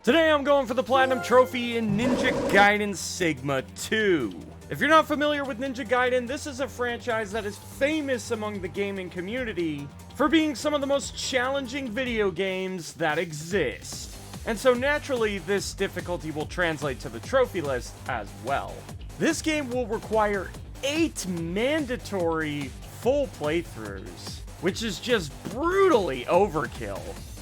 Today I'm going for the Platinum Trophy in Ninja Gaiden Sigma 2. If you're not familiar with Ninja Gaiden, this is a franchise that is famous among the gaming community for being some of the most challenging video games that exist. And so naturally, this difficulty will translate to the trophy list as well. This game will require 8 mandatory full playthroughs, which is just brutally overkill.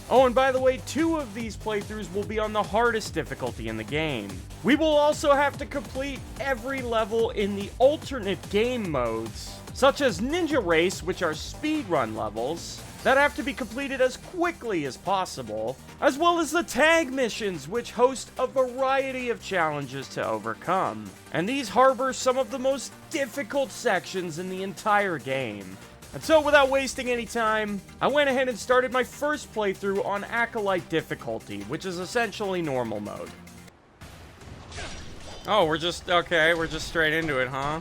Oh, and by the way, 2 of these playthroughs will be on the hardest difficulty in the game. We will also have to complete every level in the alternate game modes, such as Ninja Race, which are speedrun levels, that have to be completed as quickly as possible, as well as the tag missions, which host a variety of challenges to overcome. And these harbor some of the most difficult sections in the entire game. And so, without wasting any time, I went ahead and started my first playthrough on Acolyte difficulty, which is essentially normal mode. Oh, we're just straight into it, huh?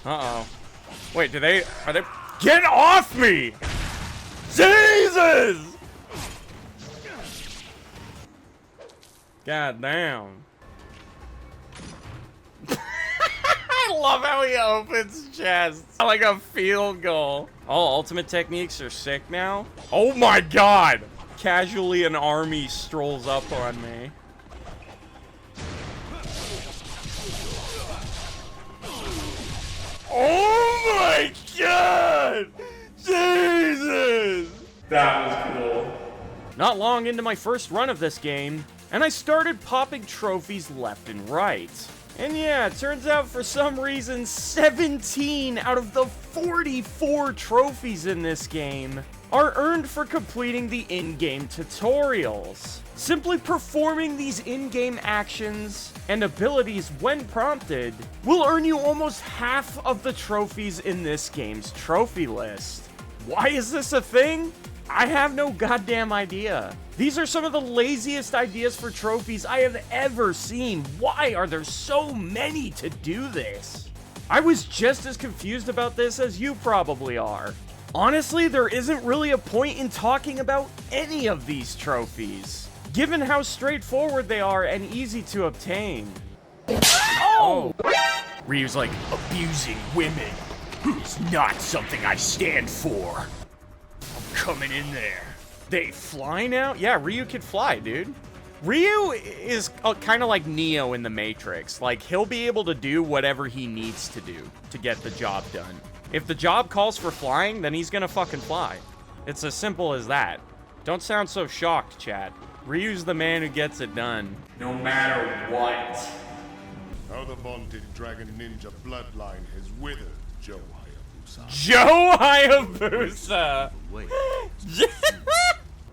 Uh-oh. Wait, are they, get off me! Jesus! God damn. I love how he opens chests like a field goal. All ultimate techniques are sick now. Oh my god! Casually an army strolls up on me. Oh my god! Jesus! That was cool. Not long into my first run of this game, and I started popping trophies left and right. And yeah, it turns out for some reason 17 out of the 44 trophies in this game are earned for completing the in-game tutorials. Simply performing these in-game actions and abilities when prompted will earn you almost half of the trophies in this game's trophy list. Why is this a thing? I have no goddamn idea. These are some of the laziest ideas for trophies I have ever seen. Why are there so many to do this? I was just as confused about this as you probably are. Honestly, there isn't really a point in talking about any of these trophies, given how straightforward they are and easy to obtain. Oh! Ryu's like, abusing women is not something I stand for. I'm coming in there. They fly now? Yeah, Ryu can fly, dude. Ryu is kind of like Neo in the Matrix. Like, he'll be able to do whatever he needs to do to get the job done. If the job calls for flying, then he's gonna fucking fly. It's as simple as that. Don't sound so shocked, chat. Ryu's the man who gets it done, no matter what. How the vaunted Dragon Ninja bloodline has withered, Joe Hayabusa. Joe Hayabusa! Wait.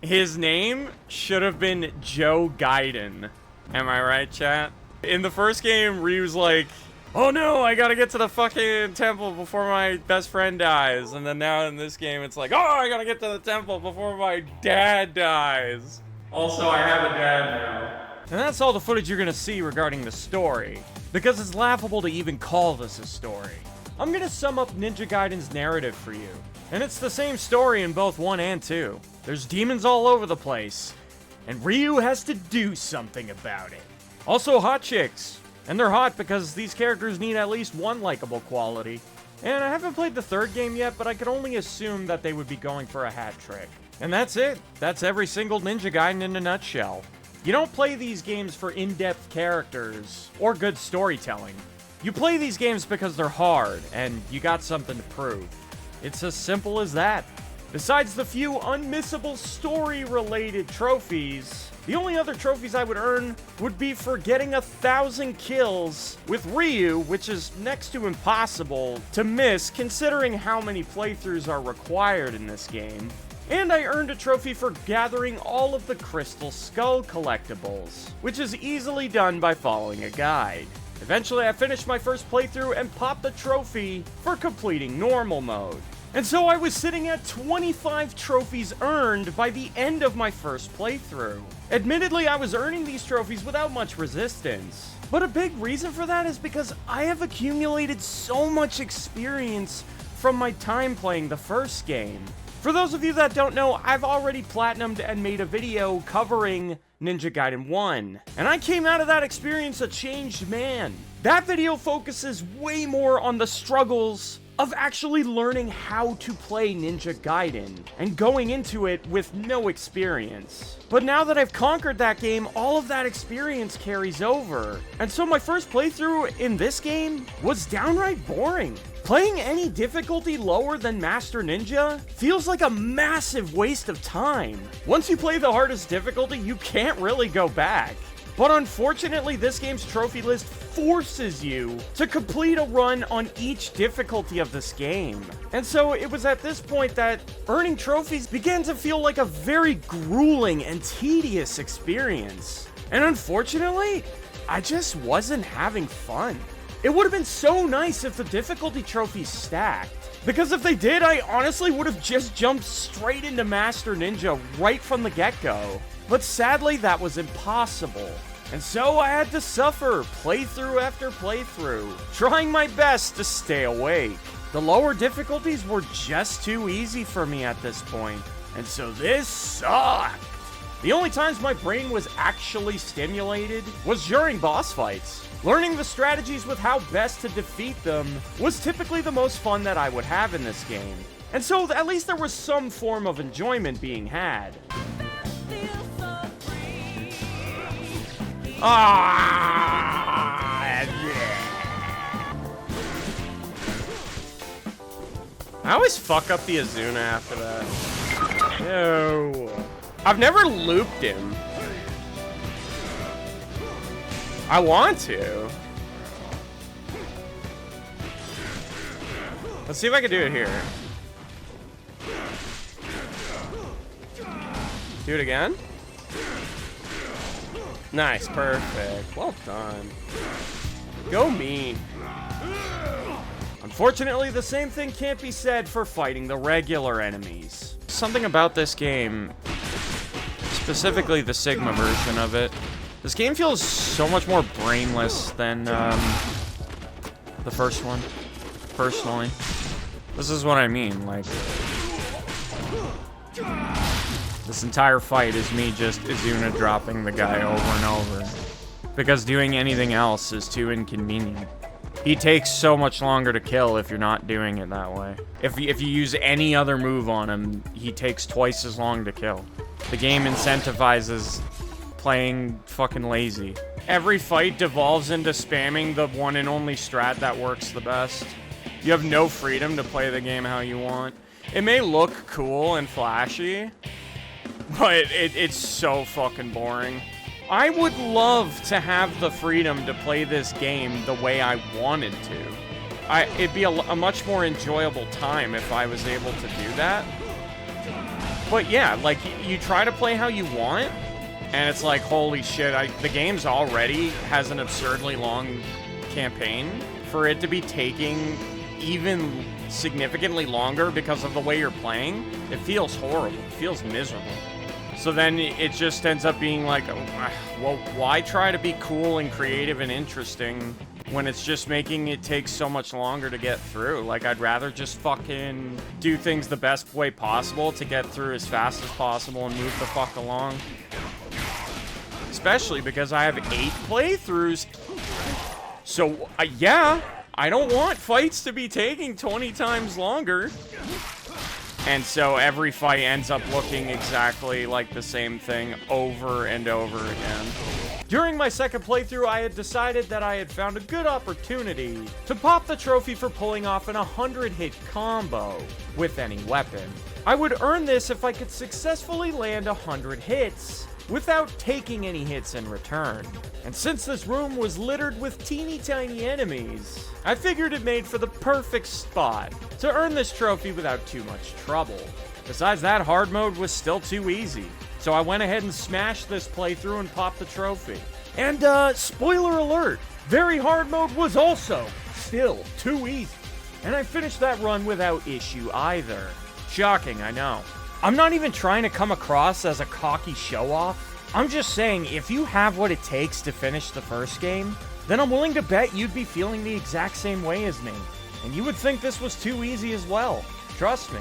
His name should have been Joe Gaiden. Am I right, chat? In the first game, Ryu's like, oh no, I gotta get to the fucking temple before my best friend dies. And then now in this game, it's like, oh, I gotta get to the temple before my dad dies. Also, I have a dad now. And that's all the footage you're gonna see regarding the story, because it's laughable to even call this a story. I'm gonna sum up Ninja Gaiden's narrative for you, and it's the same story in both 1 and 2. There's demons all over the place, and Ryu has to do something about it. Also hot chicks, and they're hot because these characters need at least one likable quality. And I haven't played the 3rd game yet, but I could only assume that they would be going for a hat trick. And that's it. That's every single Ninja Gaiden in a nutshell. You don't play these games for in-depth characters or good storytelling. You play these games because they're hard, and you got something to prove. It's as simple as that. Besides the few unmissable story-related trophies, the only other trophies I would earn would be for getting 1,000 kills with Ryu, which is next to impossible to miss considering how many playthroughs are required in this game. And I earned a trophy for gathering all of the Crystal Skull collectibles, which is easily done by following a guide. Eventually, I finished my first playthrough and popped the trophy for completing normal mode. And so I was sitting at 25 trophies earned by the end of my first playthrough. Admittedly, I was earning these trophies without much resistance. But a big reason for that is because I have accumulated so much experience from my time playing the first game. For For those of you that don't know, I've already platinumed and made a video covering Ninja Gaiden 1, and I came out of that experience a changed man. That video focuses way more on the struggles of actually learning how to play Ninja Gaiden and going into it with no experience. But now that I've conquered that game, all of that experience carries over. And so my first playthrough in this game was downright boring. Playing any difficulty lower than Master Ninja feels like a massive waste of time. Once you play the hardest difficulty, you can't really go back. But unfortunately, this game's trophy list forces you to complete a run on each difficulty of this game. And so it was at this point that earning trophies began to feel like a very grueling and tedious experience. And unfortunately, I just wasn't having fun. It would have been so nice if the difficulty trophies stacked. Because if they did, I honestly would have just jumped straight into Master Ninja right from the get-go. But sadly, that was impossible. And so I had to suffer playthrough after playthrough, trying my best to stay awake. The lower difficulties were just too easy for me at this point, and so this sucked. The only times my brain was actually stimulated was during boss fights. Learning the strategies with how best to defeat them was typically the most fun that I would have in this game. And so at least there was some form of enjoyment being had. Yeah. I always fuck up the Azuna after that. No. I've never looped him. I want to. Let's see if I can do it here. Do it again? Nice, perfect. Well done. Go me. Unfortunately, the same thing can't be said for fighting the regular enemies. Something about this game, specifically the Sigma version of it, this game feels so much more brainless than the first one, personally. This is what I mean, like, this entire fight is me just Azuna dropping the guy over and over. Because doing anything else is too inconvenient. He takes so much longer to kill if you're not doing it that way. If you use any other move on him, he takes twice as long to kill. The game incentivizes playing fucking lazy. Every fight devolves into spamming the one and only strat that works the best. You have no freedom to play the game how you want. It may look cool and flashy, but it's so fucking boring. I would love to have the freedom to play this game the way I wanted to. It'd be a much more enjoyable time if I was able to do that. But yeah, like, you try to play how you want, and it's like, holy shit, the game's already has an absurdly long campaign. For it to be taking even significantly longer because of the way you're playing, it feels horrible. It feels miserable. So then it just ends up being like, well, why try to be cool and creative and interesting when it's just making it take so much longer to get through? Like, I'd rather just fucking do things the best way possible to get through as fast as possible and move the fuck along. Especially because I have 8 playthroughs. So, yeah, I don't want fights to be taking 20 times longer. And so every fight ends up looking exactly like the same thing over and over again. During my second playthrough, I had decided that I had found a good opportunity to pop the trophy for pulling off an 100-hit combo with any weapon. I would earn this if I could successfully land 100 hits without taking any hits in return. And since this room was littered with teeny tiny enemies, I figured it made for the perfect spot to earn this trophy without too much trouble. Besides that, hard mode was still too easy, so I went ahead and smashed this playthrough and popped the trophy. And spoiler alert, very hard mode was also still too easy, and I finished that run without issue either. Shocking, I know. I'm not even trying to come across as a cocky show-off. I'm just saying, if you have what it takes to finish the first game, then I'm willing to bet you'd be feeling the exact same way as me. And you would think this was too easy as well. Trust me.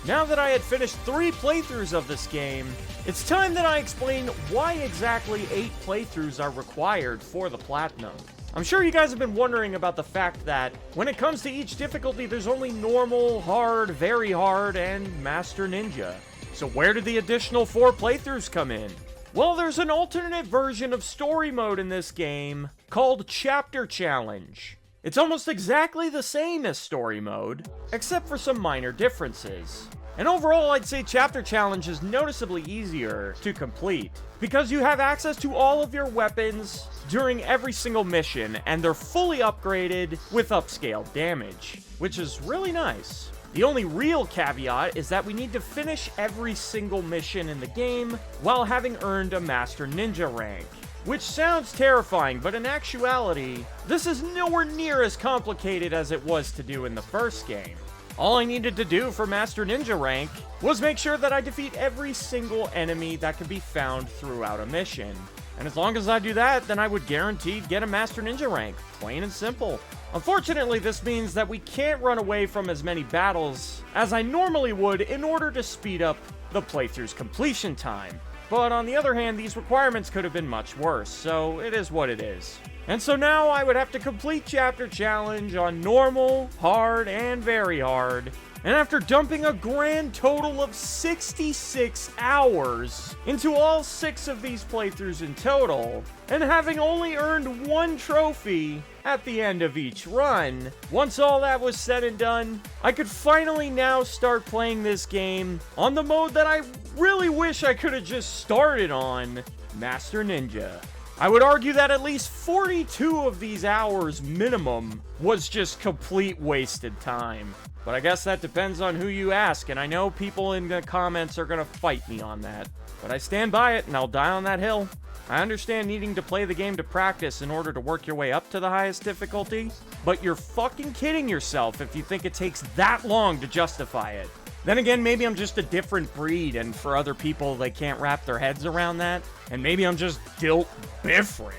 Now that I had finished 3 playthroughs of this game, it's time that I explain why exactly 8 playthroughs are required for the Platinum. I'm sure you guys have been wondering about the fact that when it comes to each difficulty, there's only normal, hard, very hard, and Master Ninja. So where did the additional 4 playthroughs come in? Well, there's an alternate version of story mode in this game called Chapter Challenge. It's almost exactly the same as story mode, except for some minor differences. And overall, I'd say Chapter Challenge is noticeably easier to complete, because you have access to all of your weapons during every single mission, and they're fully upgraded with upscaled damage, which is really nice. The only real caveat is that we need to finish every single mission in the game while having earned a Master Ninja rank. Which sounds terrifying, but in actuality, this is nowhere near as complicated as it was to do in the first game. All I needed to do for Master Ninja rank was make sure that I defeat every single enemy that could be found throughout a mission. And as long as I do that, then I would guaranteed get a Master Ninja rank, plain and simple. Unfortunately, this means that we can't run away from as many battles as I normally would in order to speed up the playthrough's completion time. But on the other hand, these requirements could have been much worse, so it is what it is. And so now I would have to complete Chapter Challenge on normal, hard, and very hard. And after dumping a grand total of 66 hours into all 6 of these playthroughs in total, and having only earned 1 trophy at the end of each run, once all that was said and done, I could finally now start playing this game on the mode that I really wish I could have just started on, Master Ninja. I would argue that at least 42 of these hours minimum was just complete wasted time. But I guess that depends on who you ask, and I know people in the comments are gonna fight me on that. But I stand by it, and I'll die on that hill. I understand needing to play the game to practice in order to work your way up to the highest difficulty, but you're fucking kidding yourself if you think it takes that long to justify it. Then again, maybe I'm just a different breed, and for other people, they can't wrap their heads around that, and maybe I'm just guilt different.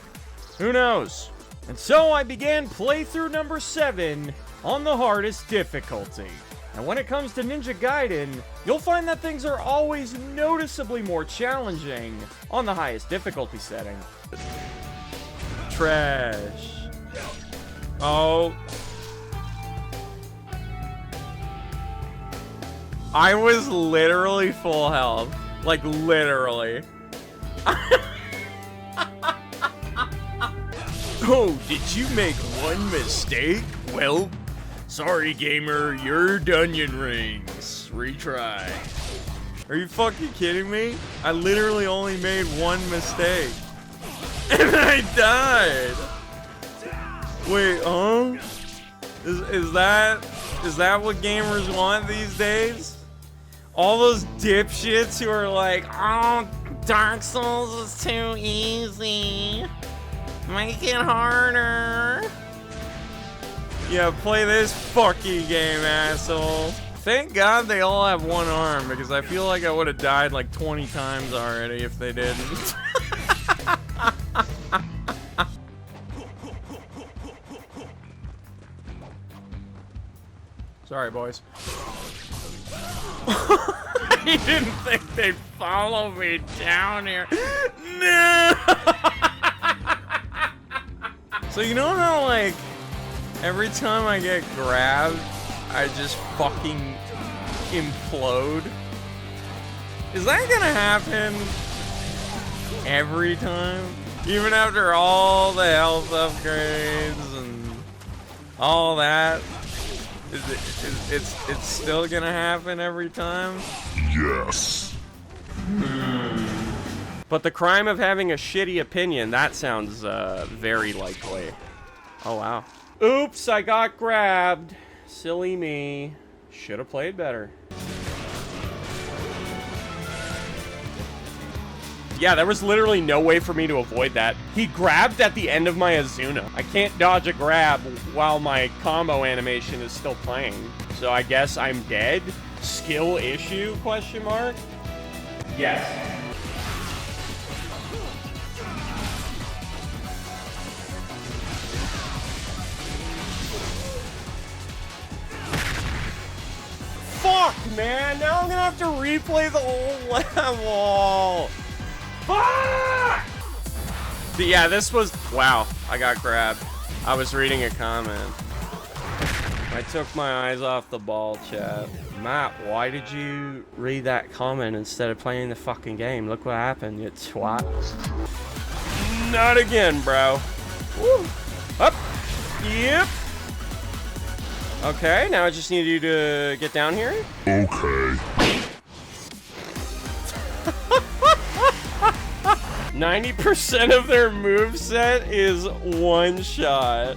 Who knows? And so I began playthrough number 7 on the hardest difficulty. And when it comes to Ninja Gaiden, you'll find that things are always noticeably more challenging on the highest difficulty setting. Trash. Oh. I was literally full health. Like, literally. Oh, did you make one mistake? Well, sorry, gamer, your Dunyan rings. Retry. Are you fucking kidding me? I literally only made one mistake. And I died. Wait, huh? Is that what gamers want these days? All those dipshits who are like, oh, Dark Souls is too easy. Make it harder. Yeah, play this fucking game, asshole. Thank God they all have one arm, because I feel like I would have died like 20 times already if they didn't. Sorry, boys. I didn't think they'd follow me down here. No! So you know how, like, every time I get grabbed, I just fucking implode? Is that gonna happen every time? Even after all the health upgrades and all that? It's still gonna happen every time? Yes. But the crime of having a shitty opinion, that sounds very likely. Oh, wow. Oops, I got grabbed. Silly me. Should have played better. Yeah, there was literally no way for me to avoid that. He grabbed at the end of my Azuna. I can't dodge a grab while my combo animation is still playing. So I guess I'm dead? Skill issue, question mark? Yes. Fuck man. Now I'm gonna have to replay the whole level. Fuck! Yeah, this was... Wow, I got grabbed. I was reading a comment. I took my eyes off the ball, chat. Matt, why did you read that comment instead of playing the fucking game? Look what happened, you twat. Not again, bro. Woo. Up. Yep. Okay, now I just need you to get down here. Okay. 90% of their moveset is one shot.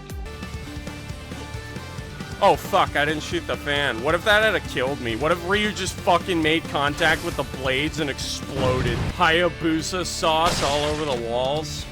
Oh, fuck, I didn't shoot the fan. What if that had killed me? What if Ryu just fucking made contact with the blades and exploded? Hayabusa sauce all over the walls.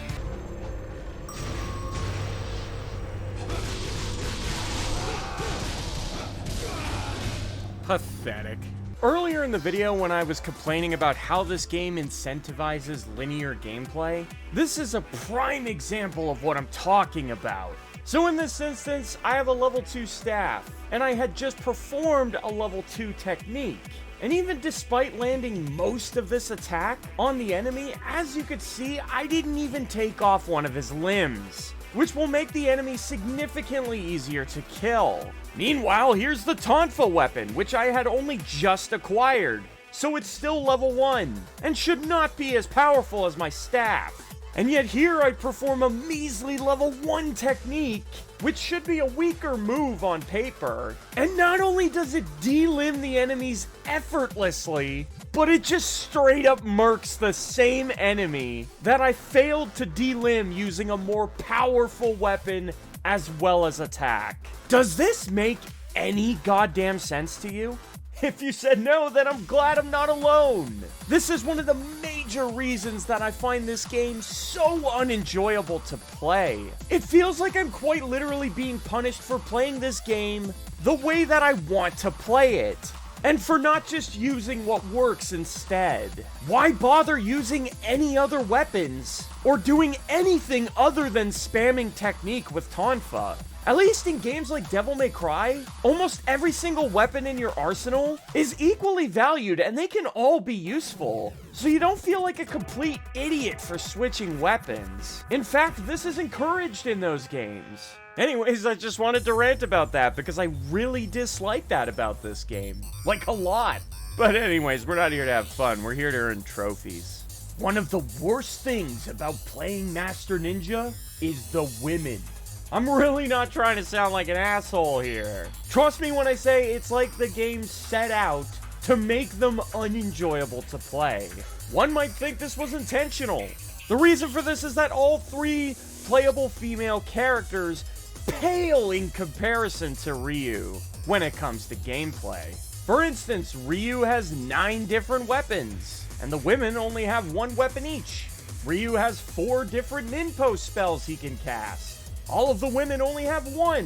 Pathetic. Earlier in the video, when I was complaining about how this game incentivizes linear gameplay, this is a prime example of what I'm talking about. So in this instance, I have a level 2 staff, and I had just performed a level 2 technique. And even despite landing most of this attack on the enemy, as you could see, I didn't even take off one of his limbs, which will make the enemy significantly easier to kill. Meanwhile, here's the Tonfa weapon, which I had only just acquired, so it's still level 1, and should not be as powerful as my staff. And yet here I perform a measly level 1 technique, which should be a weaker move on paper. And not only does it delimb the enemies effortlessly, but it just straight up murks the same enemy that I failed to delimb using a more powerful weapon as well as attack. Does this make any goddamn sense to you? If you said no, then I'm glad I'm not alone. This is one of the major reasons that I find this game so unenjoyable to play. It feels like I'm quite literally being punished for playing this game the way that I want to play it, and for not just using what works instead. Why bother using any other weapons, or doing anything other than spamming technique with Tonfa? At least in games like Devil May Cry, almost every single weapon in your arsenal is equally valued and they can all be useful, so you don't feel like a complete idiot for switching weapons. In fact, this is encouraged in those games. Anyways, I just wanted to rant about that because I really dislike that about this game. Like, a lot. But anyways, we're not here to have fun, we're here to earn trophies. One of the worst things about playing Master Ninja is the women. I'm really not trying to sound like an asshole here. Trust me when I say it's like the game set out to make them unenjoyable to play. One might think this was intentional. The reason for this is that all 3 playable female characters pale in comparison to Ryu when it comes to gameplay. For instance, Ryu has 9 different weapons, and the women only have 1 weapon each. Ryu has 4 different ninpo spells he can cast. All of the women only have 1.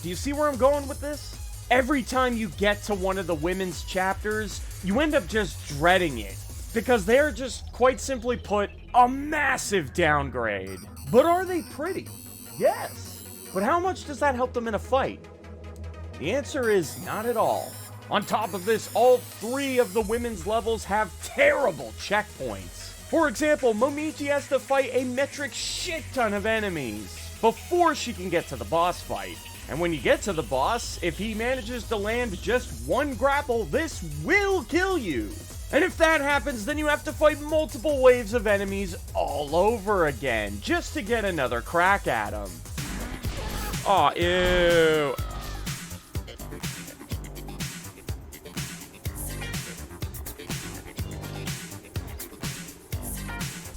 Do you see where I'm going with this? Every time you get to one of the women's chapters, you end up just dreading it, because they're just, quite simply put, a massive downgrade. But are they pretty? Yes. But how much does that help them in a fight? The answer is not at all. On top of this, all 3 of the women's levels have terrible checkpoints. For example, Momichi has to fight a metric shit ton of enemies before she can get to the boss fight. And when you get to the boss, if he manages to land just 1 grapple, this will kill you. And if that happens, then you have to fight multiple waves of enemies all over again, just to get another crack at him. Aw, ew.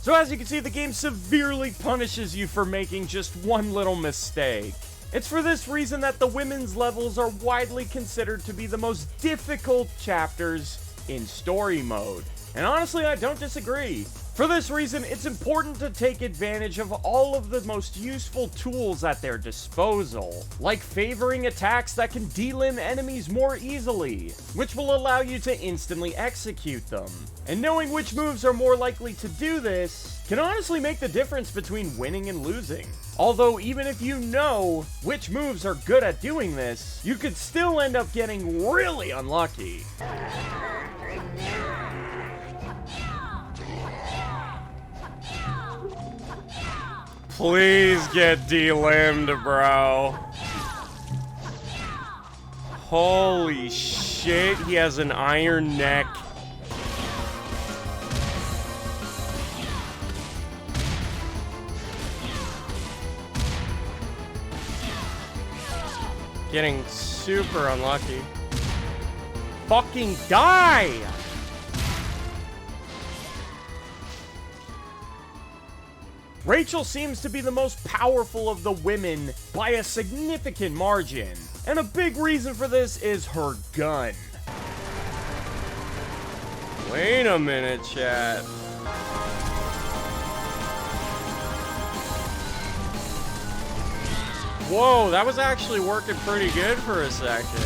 So as you can see, the game severely punishes you for making just 1 little mistake. It's for this reason that the women's levels are widely considered to be the most difficult chapters in story mode. And honestly, I don't disagree. For this reason, it's important to take advantage of all of the most useful tools at their disposal, like favoring attacks that can delimb enemies more easily, which will allow you to instantly execute them. And knowing which moves are more likely to do this can honestly make the difference between winning and losing. Although even if you know which moves are good at doing this, you could still end up getting really unlucky. Please get delimbed, bro. Holy shit, he has an iron neck. Getting super unlucky. Fucking die! Rachel seems to be the most powerful of the women by a significant margin, and a big reason for this is her gun. Wait a minute, chat. Whoa, that was actually working pretty good for a second.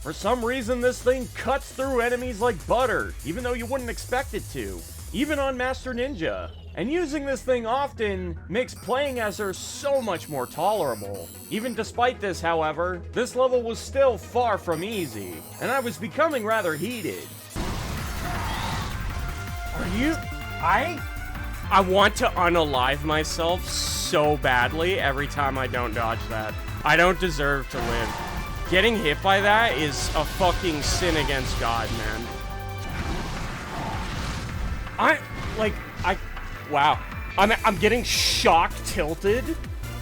For some reason, this thing cuts through enemies like butter, even though you wouldn't expect it to, even on Master Ninja. And using this thing often makes playing as her so much more tolerable. Even despite this, however, this level was still far from easy, and I was becoming rather heated. Are you... I want to unalive myself so badly every time I don't dodge that. I don't deserve to live. Getting hit by that is a fucking sin against God, man. Wow. I'm getting shock tilted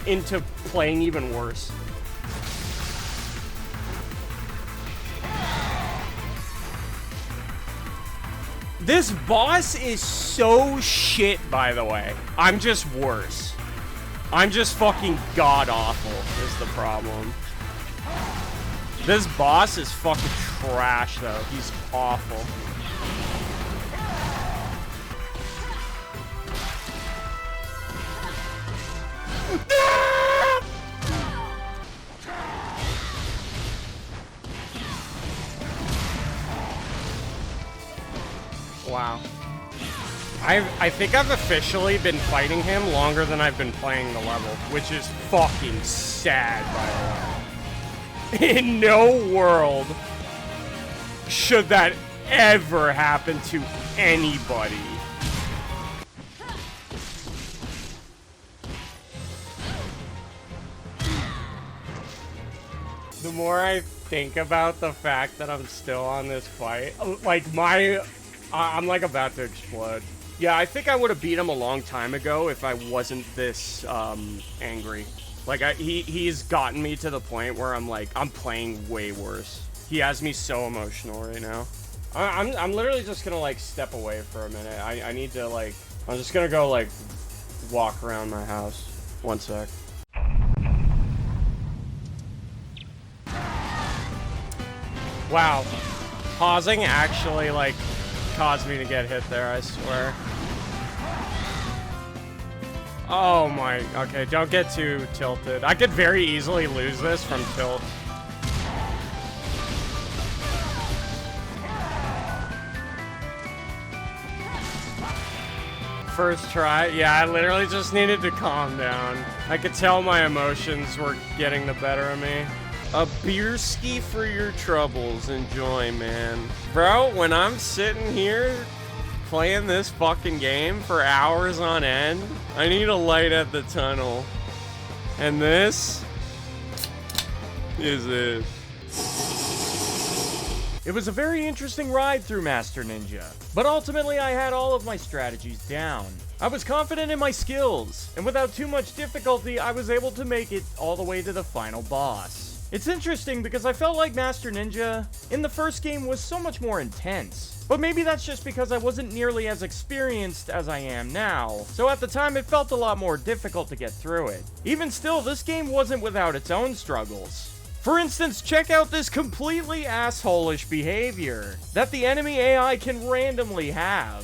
into playing even worse. This boss is so shit, by the way. I'm just worse. I'm just fucking god-awful is the problem. This boss is fucking trash, though. He's awful. Wow. I think I've officially been fighting him longer than I've been playing the level, which is fucking sad, by the way. In no world should that ever happen to anybody. The more I think about the fact that I'm still on this fight, like I'm like about to explode. Yeah, I think I would have beat him a long time ago if I wasn't this angry. Like he's gotten me to the point where I'm like, I'm playing way worse. He has me so emotional right now. I'm literally just gonna like step away for a minute. I need to like, I'm just gonna go like walk around my house. 1 sec. Wow, pausing actually like caused me to get hit there, I swear. Oh my, okay, don't get too tilted. I could very easily lose this from tilt. First try, yeah, I literally just needed to calm down. I could tell my emotions were getting the better of me. A beer ski for your troubles. Enjoy, man. Bro, when I'm sitting here playing this fucking game for hours on end, I need a light at the tunnel. And this is it. It was a very interesting ride through Master Ninja, but ultimately I had all of my strategies down. I was confident in my skills, and without too much difficulty, I was able to make it all the way to the final boss. It's interesting because I felt like Master Ninja in the first game was so much more intense. But maybe that's just because I wasn't nearly as experienced as I am now, so at the time it felt a lot more difficult to get through it. Even still, this game wasn't without its own struggles. For instance, check out this completely asshole-ish behavior that the enemy AI can randomly have.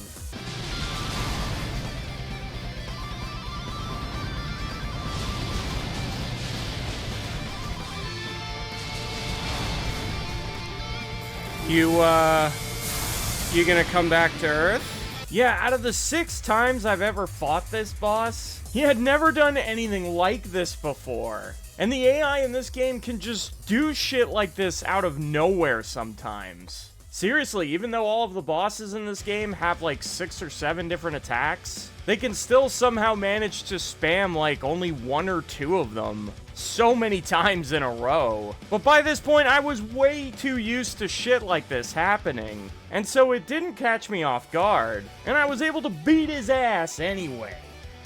You gonna come back to Earth? Yeah, out of the 6 times I've ever fought this boss, he had never done anything like this before. And the AI in this game can just do shit like this out of nowhere sometimes. Seriously, even though all of the bosses in this game have like 6 or 7 different attacks, they can still somehow manage to spam like only 1 or 2 of them so many times in a row. But by this point, I was way too used to shit like this happening, and so it didn't catch me off guard, and I was able to beat his ass anyway.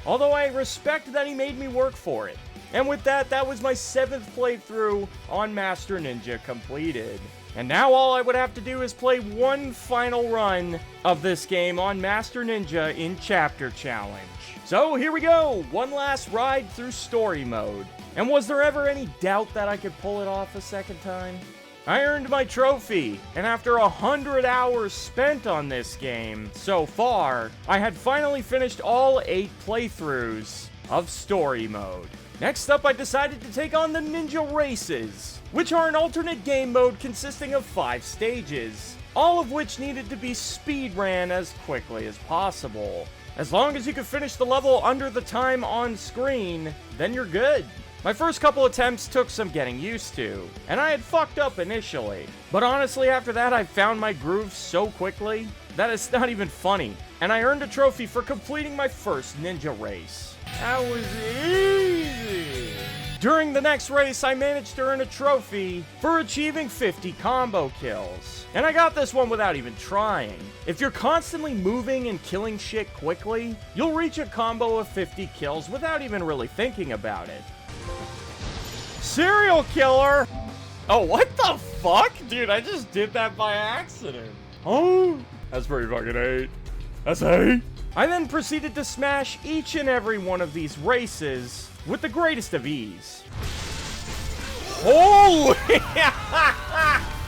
Although I respect that he made me work for it. And with that, that was my 7th playthrough on Master Ninja completed. And now all I would have to do is play one final run of this game on Master Ninja in Chapter Challenge. So here we go, one last ride through story mode. And was there ever any doubt that I could pull it off a second time? I earned my trophy, and after 100 hours spent on this game so far, I had finally finished all 8 playthroughs of story mode. Next up, I decided to take on the Ninja Races, which are an alternate game mode consisting of 5 stages, all of which needed to be speedran as quickly as possible. As long as you can finish the level under the time on screen, then you're good. My first couple attempts took some getting used to, and I had fucked up initially. But honestly, after that, I found my groove so quickly that it's not even funny, and I earned a trophy for completing my first ninja race. That was easy. During the next race, I managed to earn a trophy for achieving 50 combo kills. And I got this one without even trying. If you're constantly moving and killing shit quickly, you'll reach a combo of 50 kills without even really thinking about it. Serial killer! Oh, what the fuck? Dude, I just did that by accident. Oh, that's pretty fucking hate. That's hate. I then proceeded to smash each and every one of these races with the greatest of ease. Holy!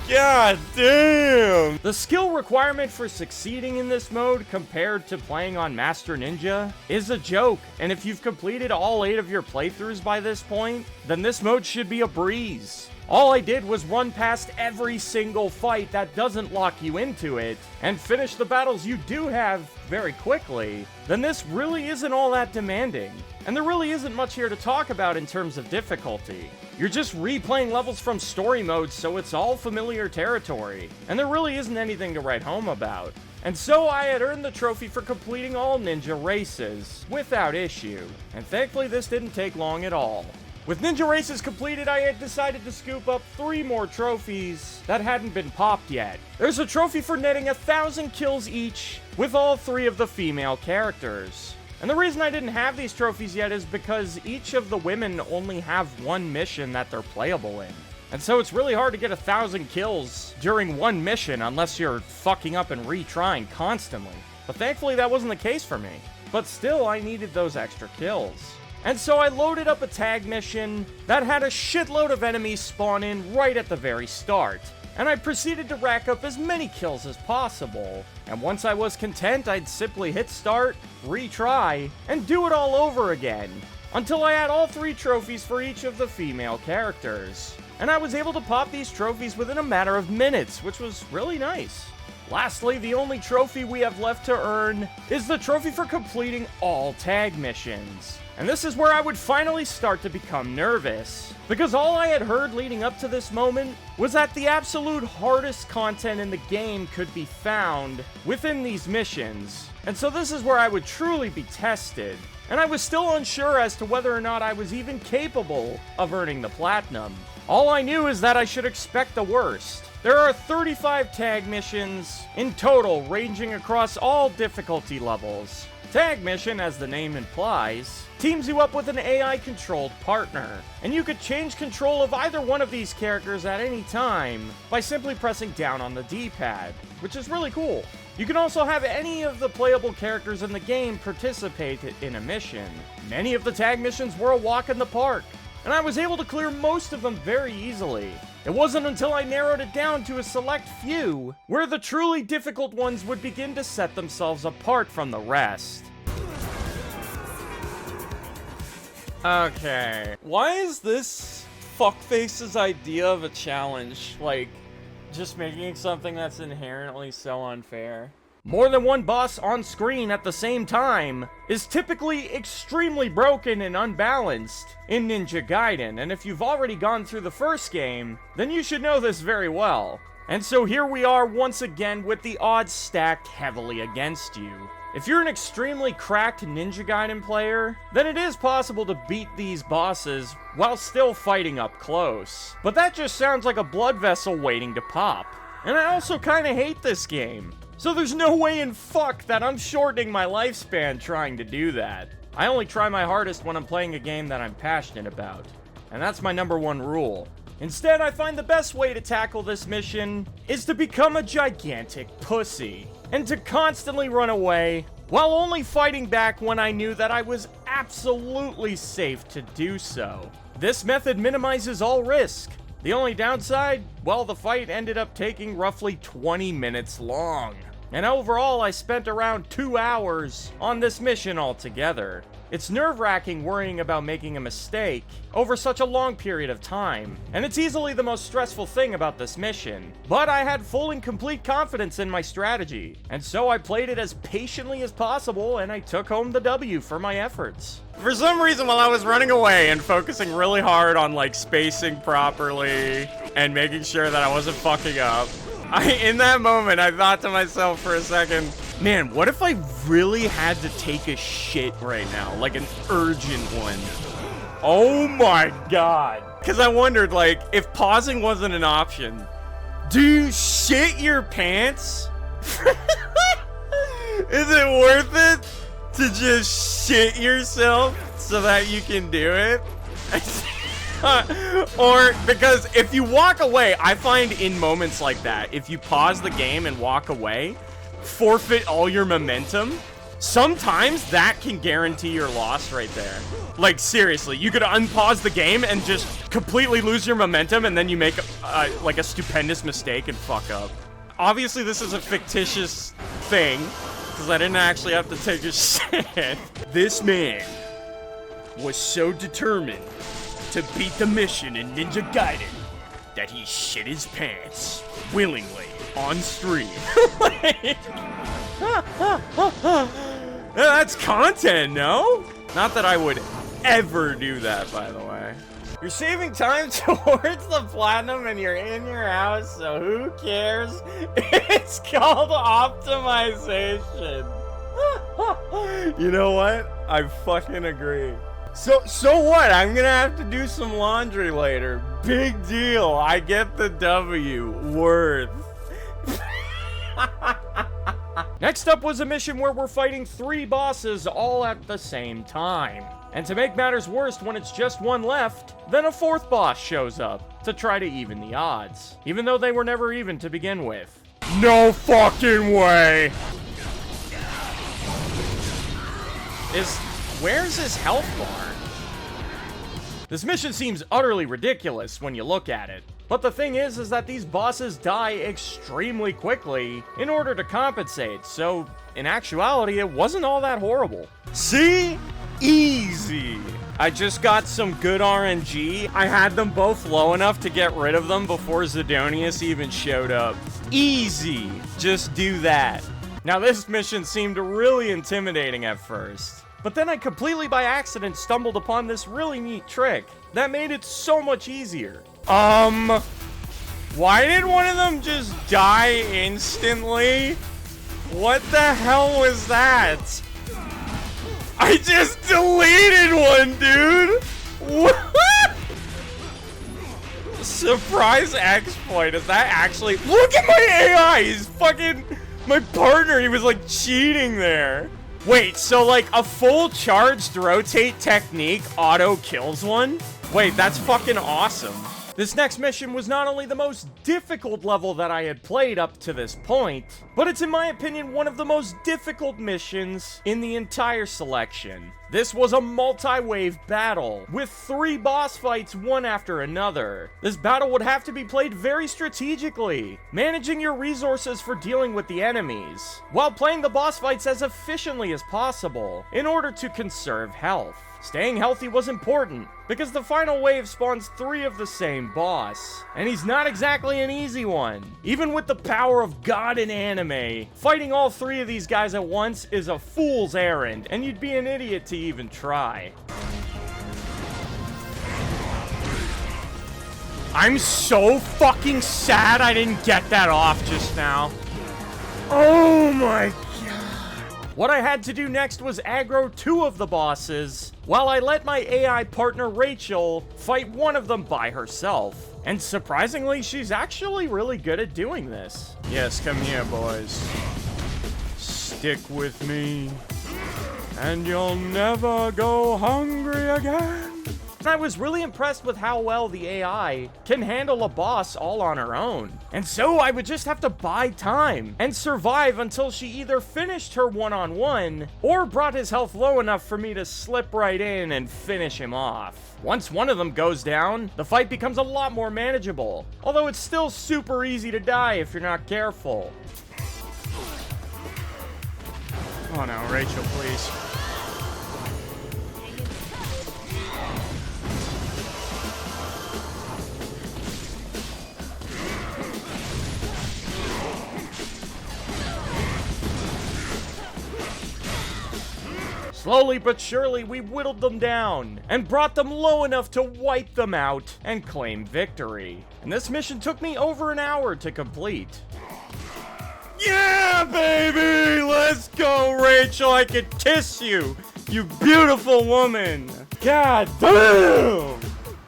God damn! The skill requirement for succeeding in this mode compared to playing on Master Ninja is a joke, and if you've completed all 8 of your playthroughs by this point, then this mode should be a breeze. All I did was run past every single fight that doesn't lock you into it, and finish the battles you do have very quickly, then this really isn't all that demanding. And there really isn't much here to talk about in terms of difficulty. You're just replaying levels from story mode, so it's all familiar territory, and there really isn't anything to write home about. And so I had earned the trophy for completing all ninja races, without issue, and thankfully this didn't take long at all. With ninja races completed, I had decided to scoop up 3 more trophies that hadn't been popped yet. There's a trophy for netting 1,000 kills each with all 3 of the female characters. And the reason I didn't have these trophies yet is because each of the women only have 1 mission that they're playable in. And so it's really hard to get 1,000 kills during 1 mission unless you're fucking up and retrying constantly. But thankfully that wasn't the case for me. But still, I needed those extra kills. And so I loaded up a tag mission that had a shitload of enemies spawn in right at the very start. And I proceeded to rack up as many kills as possible. And once I was content, I'd simply hit start, retry, and do it all over again. Until I had all 3 trophies for each of the female characters. And I was able to pop these trophies within a matter of minutes, which was really nice. Lastly, the only trophy we have left to earn is the trophy for completing all tag missions. And this is where I would finally start to become nervous, because all I had heard leading up to this moment was that the absolute hardest content in the game could be found within these missions. And so this is where I would truly be tested, and I was still unsure as to whether or not I was even capable of earning the platinum. All I knew is that I should expect the worst. There are 35 tag missions in total, ranging across all difficulty levels. Tag mission, as the name implies, teams you up with an AI-controlled partner, and you could change control of either one of these characters at any time by simply pressing down on the D-pad, which is really cool. You can also have any of the playable characters in the game participate in a mission. Many of the tag missions were a walk in the park, and I was able to clear most of them very easily. It wasn't until I narrowed it down to a select few where the truly difficult ones would begin to set themselves apart from the rest. Okay. Why is this fuckface's idea of a challenge, like, just making something that's inherently so unfair. More than one boss on screen at the same time is typically extremely broken and unbalanced in Ninja Gaiden, and if you've already gone through the first game, then you should know this very well. And so here we are once again with the odds stacked heavily against you. If you're an extremely cracked Ninja Gaiden player, then it is possible to beat these bosses while still fighting up close. But that just sounds like a blood vessel waiting to pop. And I also kinda hate this game. So there's no way in fuck that I'm shortening my lifespan trying to do that. I only try my hardest when I'm playing a game that I'm passionate about. And that's my #1 rule. Instead, I find the best way to tackle this mission is to become a gigantic pussy. And to constantly run away, while only fighting back when I knew that I was absolutely safe to do so. This method minimizes all risk. The only downside? Well, the fight ended up taking roughly 20 minutes long. And overall, I spent around 2 hours on this mission altogether. It's nerve-wracking worrying about making a mistake over such a long period of time, and it's easily the most stressful thing about this mission. But I had full and complete confidence in my strategy, and so I played it as patiently as possible, and I took home the W for my efforts. For some reason, while I was running away and focusing really hard on, like, spacing properly and making sure that I wasn't fucking up, in that moment, I thought to myself for a second, man, what if I really had to take a shit right now? Like an urgent one. Oh my god. Because I wondered, like, if pausing wasn't an option, do you shit your pants? Is it worth it to just shit yourself so that you can do it? Or, because if you walk away, I find in moments like that, if you pause the game and walk away, forfeit all your momentum, sometimes that can guarantee your loss right there. Like, seriously, you could unpause the game and just completely lose your momentum, and then you make, like, a stupendous mistake and fuck up. Obviously, this is a fictitious thing, because I didn't actually have to take a shit. This man was so determined to beat the mission in Ninja Gaiden that he shit his pants willingly on stream. That's content, no? Not that I would ever do that, by the way. You're saving time towards the platinum and you're in your house, so who cares? It's called optimization. You know what? I fucking agree. So what? I'm gonna have to do some laundry later. Big deal. I get the W. Worth. Next up was a mission where we're fighting 3 bosses all at the same time. And to make matters worse, when it's just one left, then a 4th boss shows up to try to even the odds, even though they were never even to begin with. No fucking way. Where's his health bar? This mission seems utterly ridiculous when you look at it. But the thing is that these bosses die extremely quickly in order to compensate, so in actuality, it wasn't all that horrible. See? Easy. I just got some good RNG. I had them both low enough to get rid of them before Zidonius even showed up. Easy. Just do that. Now, this mission seemed really intimidating at first. But then I completely by accident stumbled upon this really neat trick that made it so much easier. Why did one of them just die instantly? What the hell was that? I just deleted one, dude! What? Surprise exploit, is that actually— look at my AI! He's fucking— my partner, he was like cheating there. Wait, so like a full charged rotate technique auto kills one? Wait, that's fucking awesome. This next mission was not only the most difficult level that I had played up to this point, but it's in my opinion one of the most difficult missions in the entire selection. This was a multi-wave battle, with 3 boss fights one after another. This battle would have to be played very strategically, managing your resources for dealing with the enemies, while playing the boss fights as efficiently as possible, in order to conserve health. Staying healthy was important, because the final wave spawns 3 of the same boss, and he's not exactly an easy one. Even with the power of God in anime, fighting all 3 of these guys at once is a fool's errand, and you'd be an idiot to even try. I'm so fucking sad I didn't get that off just now. Oh my god. What I had to do next was aggro 2 of the bosses, while I let my AI partner Rachel fight one of them by herself. And surprisingly, she's actually really good at doing this. Yes, come here, boys. Stick with me, and you'll never go hungry again. And I was really impressed with how well the AI can handle a boss all on her own. And so I would just have to buy time and survive until she either finished her one-on-one or brought his health low enough for me to slip right in and finish him off. Once one of them goes down, the fight becomes a lot more manageable, although it's still super easy to die if you're not careful. Oh no, Rachel, please. Slowly but surely, we whittled them down and brought them low enough to wipe them out and claim victory. And this mission took me over an hour to complete. Yeah, baby! Let's go, Rachel! I could kiss you, you beautiful woman! God damn!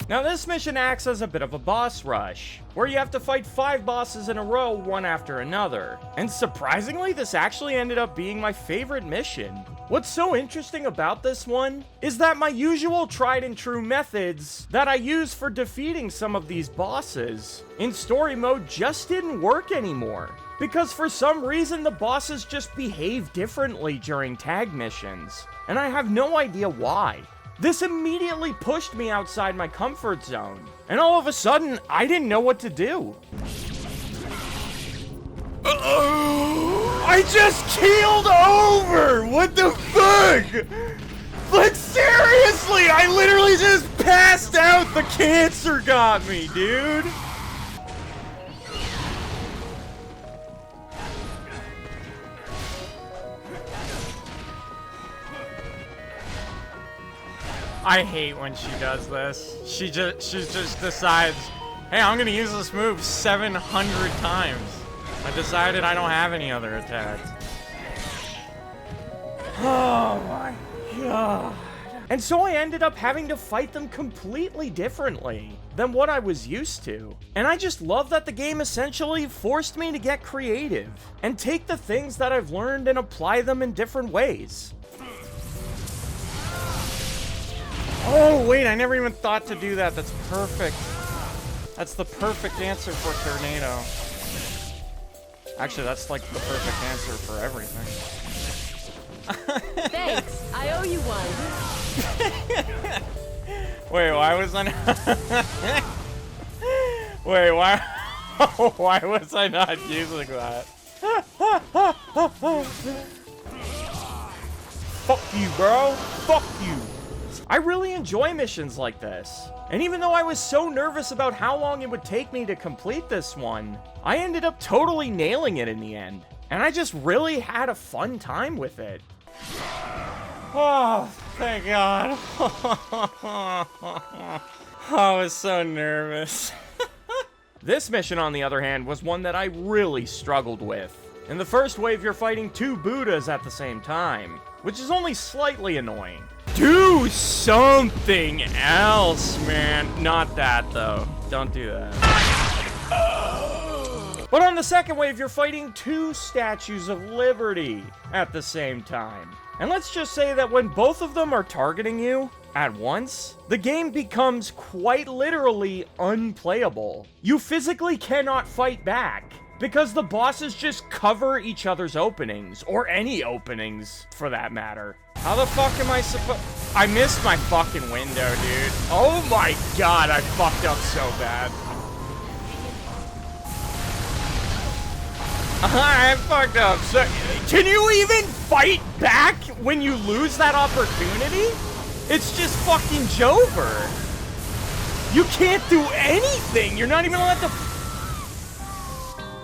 Now this mission acts as a bit of a boss rush, where you have to fight 5 bosses in a row, one after another. And surprisingly, this actually ended up being my favorite mission. What's so interesting about this one is that my usual tried and true methods that I use for defeating some of these bosses in story mode just didn't work anymore. Because for some reason the bosses just behave differently during tag missions, and I have no idea why. This immediately pushed me outside my comfort zone, and all of a sudden, I didn't know what to do. I just keeled over! What the fuck? But seriously, I literally just passed out! The cancer got me, dude! I hate when she does this. She just decides, hey, I'm gonna use this move 700 times. I decided I don't have any other attacks. Oh my god. And so I ended up having to fight them completely differently than what I was used to. And I just love that the game essentially forced me to get creative and take the things that I've learned and apply them in different ways. Oh, wait, I never even thought to do that. That's perfect. That's the perfect answer for tornado. Actually, that's like the perfect answer for everything. Thanks. I owe you one. Wait, why was I not... Wait, why... why was I not using that? Fuck you, bro. Fuck you. I really enjoy missions like this. And even though I was so nervous about how long it would take me to complete this one, I ended up totally nailing it in the end. And I just really had a fun time with it. Oh, thank God. I was so nervous. This mission, on the other hand, was one that I really struggled with. In the first wave, you're fighting 2 Buddhas at the same time, which is only slightly annoying. Do something else, man. Not that, though. Don't do that. But on the second wave, you're fighting 2 Statues of Liberty at the same time. And let's just say that when both of them are targeting you at once, the game becomes quite literally unplayable. You physically cannot fight back, because the bosses just cover each other's openings, or any openings, for that matter. How the fuck am I supposed... I missed my fucking window, dude. Oh my god, I fucked up so bad. I fucked up. So, can you even fight back when you lose that opportunity? It's just fucking Jover. You can't do anything! You're not even allowed to...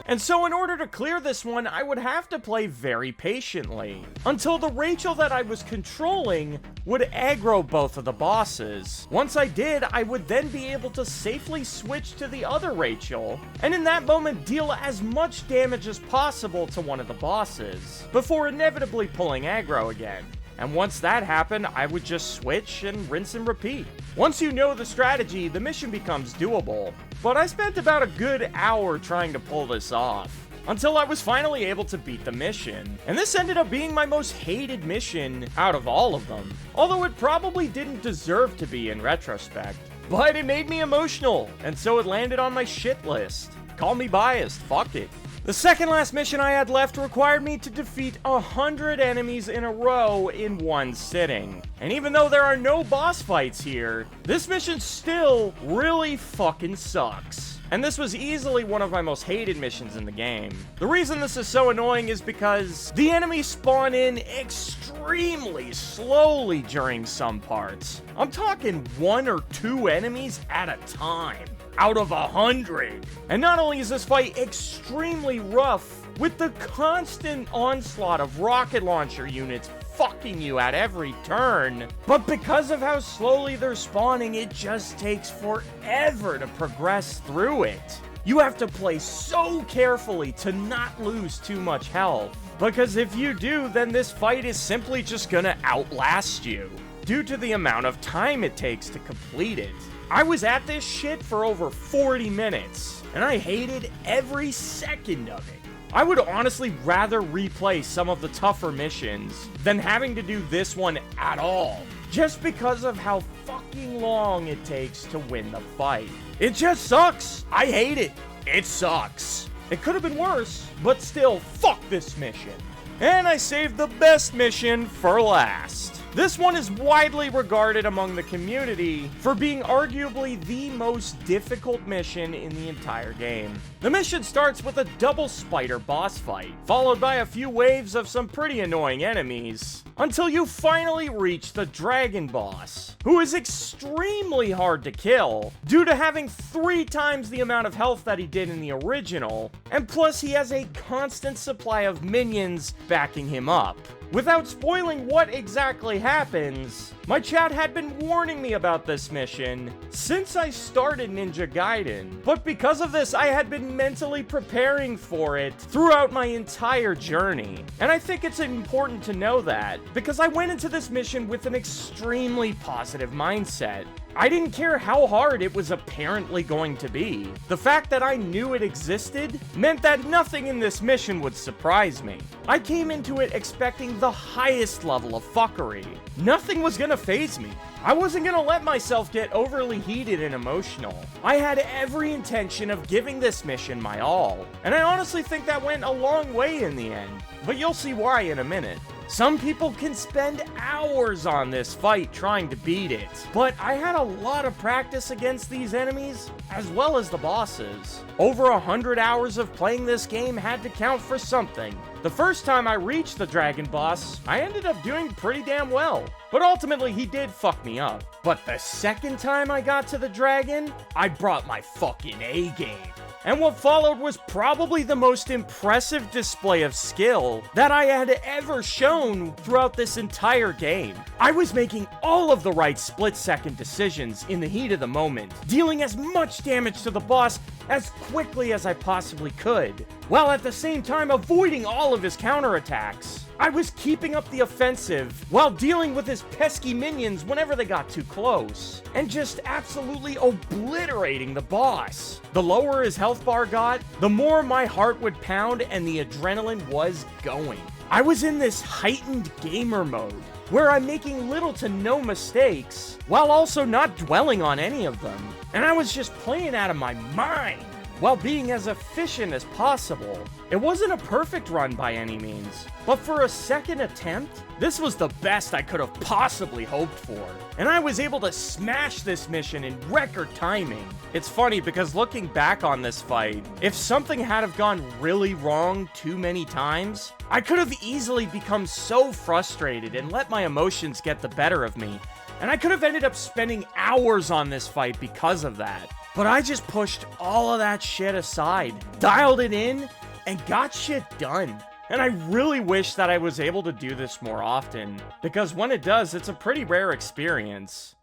And so in order to clear this one, I would have to play very patiently, until the Rachel that I was controlling would aggro both of the bosses. Once I did, I would then be able to safely switch to the other Rachel, and in that moment deal as much damage as possible to one of the bosses, before inevitably pulling aggro again. And once that happened, I would just switch and rinse and repeat. Once you know the strategy, the mission becomes doable. But I spent about a good hour trying to pull this off, until I was finally able to beat the mission. And this ended up being my most hated mission out of all of them, although it probably didn't deserve to be in retrospect. But it made me emotional, and so it landed on my shit list. Call me biased, fuck it. The second last mission I had left required me to defeat 100 enemies in a row in one sitting. And even though there are no boss fights here, this mission still really fucking sucks. And this was easily one of my most hated missions in the game. The reason this is so annoying is because the enemies spawn in extremely slowly during some parts. I'm talking 1 or 2 enemies at a time, out of 100. And not only is this fight extremely rough, with the constant onslaught of rocket launcher units fucking you at every turn, but because of how slowly they're spawning, it just takes forever to progress through it. You have to play so carefully to not lose too much health, because if you do, then this fight is simply just gonna outlast you, due to the amount of time it takes to complete it. I was at this shit for over 40 minutes, and I hated every second of it. I would honestly rather replay some of the tougher missions than having to do this one at all, just because of how fucking long it takes to win the fight. It just sucks. I hate it. It sucks. It could have been worse, but still, fuck this mission. And I saved the best mission for last. This one is widely regarded among the community for being arguably the most difficult mission in the entire game. The mission starts with a double spider boss fight, followed by a few waves of some pretty annoying enemies, until you finally reach the dragon boss, who is extremely hard to kill, due to having 3 times the amount of health that he did in the original, and plus he has a constant supply of minions backing him up. Without spoiling what exactly happens, my chat had been warning me about this mission since I started Ninja Gaiden, but because of this I had been mentally preparing for it throughout my entire journey. And I think it's important to know that, because I went into this mission with an extremely positive mindset. I didn't care how hard it was apparently going to be. The fact that I knew it existed meant that nothing in this mission would surprise me. I came into it expecting the highest level of fuckery. Nothing was gonna faze me. I wasn't gonna let myself get overly heated and emotional. I had every intention of giving this mission my all, and I honestly think that went a long way in the end, but you'll see why in a minute. Some people can spend hours on this fight trying to beat it, but I had a lot of practice against these enemies, as well as the bosses. Over 100 hours of playing this game had to count for something. The first time I reached the dragon boss, I ended up doing pretty damn well, but ultimately he did fuck me up. But the second time I got to the dragon, I brought my fucking A game. And what followed was probably the most impressive display of skill that I had ever shown throughout this entire game. I was making all of the right split-second decisions in the heat of the moment, dealing as much damage to the boss as quickly as I possibly could, while at the same time avoiding all of his counterattacks. I was keeping up the offensive while dealing with his pesky minions whenever they got too close, and just absolutely obliterating the boss. The lower his health bar got, the more my heart would pound and the adrenaline was going. I was in this heightened gamer mode, where I'm making little to no mistakes, while also not dwelling on any of them. And I was just playing out of my mind, while being as efficient as possible. It wasn't a perfect run by any means, but for a second attempt, this was the best I could have possibly hoped for. And I was able to smash this mission in record timing. It's funny because looking back on this fight, if something had have gone really wrong too many times, I could have easily become so frustrated and let my emotions get the better of me And I could have ended up spending hours on this fight because of that. But I just pushed all of that shit aside, dialed it in, and got shit done. And I really wish that I was able to do this more often, because when it does, it's a pretty rare experience.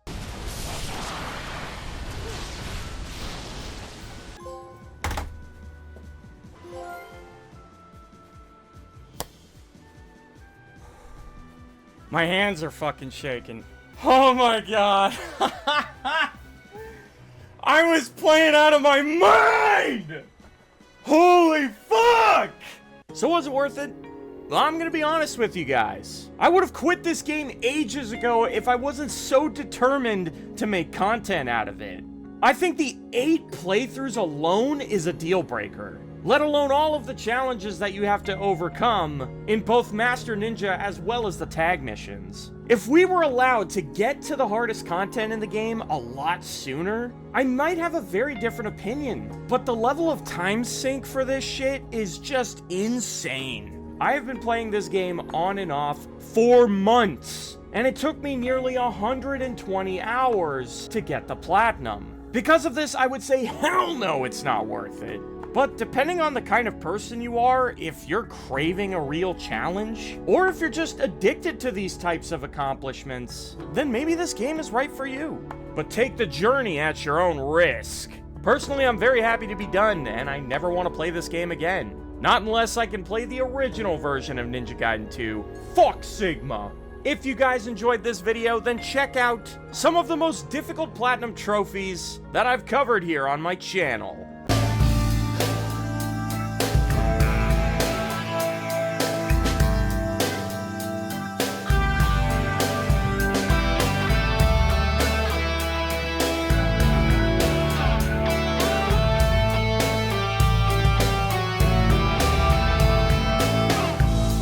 My hands are fucking shaking. Oh my god. I was playing out of my mind! Holy fuck! So was it worth it? Well, I'm gonna be honest with you guys. I would have quit this game ages ago if I wasn't so determined to make content out of it. I think the 8 playthroughs alone is a deal breaker, let alone all of the challenges that you have to overcome in both Master Ninja as well as the tag missions. If we were allowed to get to the hardest content in the game a lot sooner, I might have a very different opinion. But the level of time sink for this shit is just insane. I have been playing this game on and off for months, and it took me nearly 120 hours to get the platinum. Because of this, I would say hell no, it's not worth it. But depending on the kind of person you are, if you're craving a real challenge, or if you're just addicted to these types of accomplishments, then maybe this game is right for you. But take the journey at your own risk. Personally, I'm very happy to be done, and I never want to play this game again. Not unless I can play the original version of Ninja Gaiden 2. Fuck Sigma! If you guys enjoyed this video, then check out some of the most difficult platinum trophies that I've covered here on my channel.